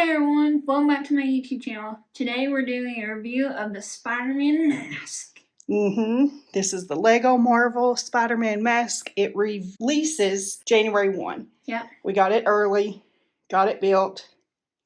Hey everyone, welcome back to my YouTube channel. Today we're doing a review of the Spider-Man mask. This is the legomarvel Spider-Man mask. It releases January 1. Yeah. We got it early, got it built,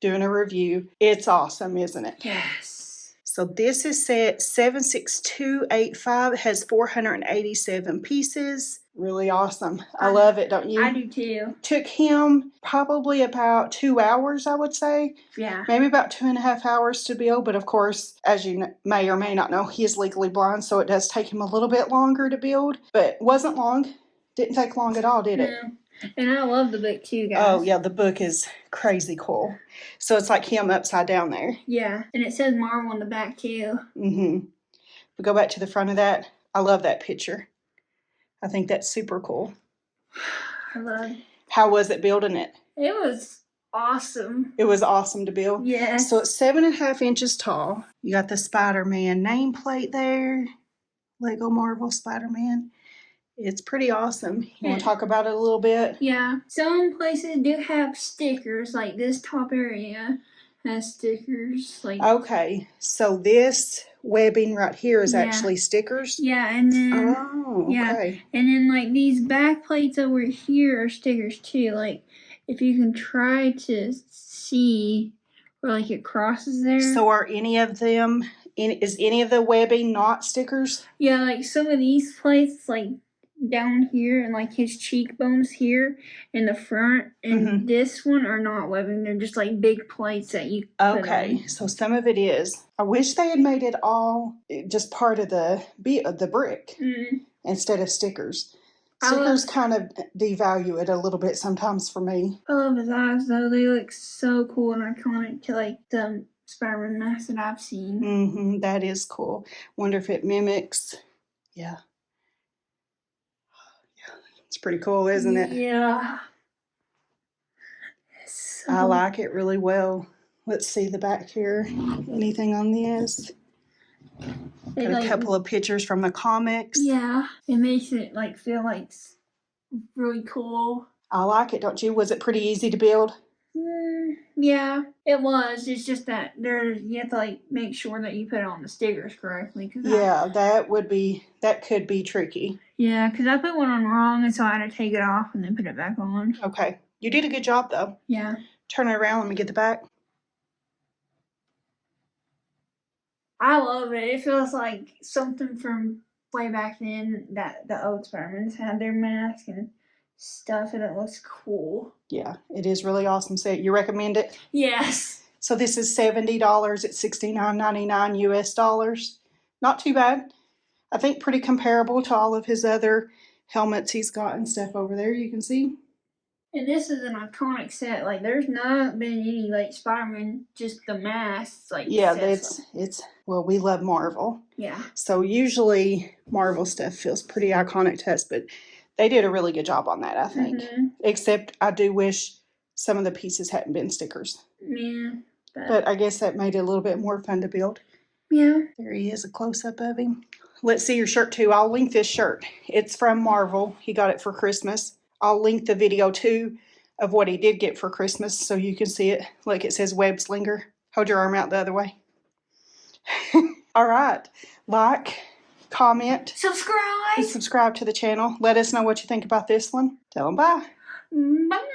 doing a review. It's awesome, isn't it? Yes. So this is set 76285. It has 487 pieces. Really awesome. I love it, don't you? I do too. Took him probably about 2 hours, I would say. Yeah. Maybe about 2.5 hours to build, but of course, as you may or may not know, he is legally blind, so it does take him a little bit longer to build, but wasn't long. Didn't take long at all, did it? No. And I love the book too, guys. Oh, yeah, the book is crazy cool. So it's like him upside down there. Yeah, and it says Marvel on the back too. If we go back to the front of that, I love that picture. I think that's super cool. I love it. How was it building it? It was awesome. It was awesome to build. Yes. So it's 7.5 inches tall. You got the Spider-Man nameplate there. legomarvel Spider-Man. It's pretty awesome. You want to talk about it a little bit? Yeah. Some places do have stickers, like this top area has stickers. Okay, so this webbing right here is actually stickers? Yeah, and then... Oh, okay. Yeah, and then like these back plates over here are stickers too. Like if you can try to see where like it crosses there. So are any of them, is any of the webbing not stickers? Yeah, like some of these plates like down here and like his cheekbones here in the front and this one are not webbing. They're just like big plates that you put on. So some of it is. I wish they had made it all just part of the brick instead of stickers. Stickers kind of devalue it a little bit sometimes for me. I love his eyes though. They look so cool and iconic to like the Spider-Man mask that I've seen. That is cool. Wonder if it mimics. Yeah. It's pretty cool, isn't it? Yeah. I like it really well. Let's see the back here. Anything on this? Got a couple of pictures from the comics. Yeah. It makes it like feel like really cool. I like it, don't you? Was it pretty easy to build? Yeah, it was. It's just that you have to like make sure that you put on the stickers correctly. That could be tricky. Yeah, because I put one on wrong, and so I had to take it off and then put it back on. Okay, you did a good job though. Yeah. Turn it around. Let me get the back. I love it. It feels like something from way back then that the old Spider-Mans had their mask and stuff, and it looks cool. Yeah, it is really awesome. So you recommend it? Yes. So this is $70. It's $69.99 US dollars. Not too bad. I think pretty comparable to all of his other helmets he's got and stuff over there. You can see. And this is an iconic set. Like there's not been any like Spider-Man, just the masks. Like well, we love Marvel. Yeah. So usually Marvel stuff feels pretty iconic to us, but they did a really good job on that, I think. Except I do wish some of the pieces hadn't been stickers. Yeah. But I guess that made it a little bit more fun to build. Yeah. There he is, a close-up of him. Let's see your shirt too. I'll link this shirt. It's from Marvel. He got it for Christmas. I'll link the video too of what he did get for Christmas so you can see it. Look, it says webslinger. Hold your arm out the other way. All right. Like, comment, subscribe to the channel. Let us know what you think about this one. Tell them bye. Bye.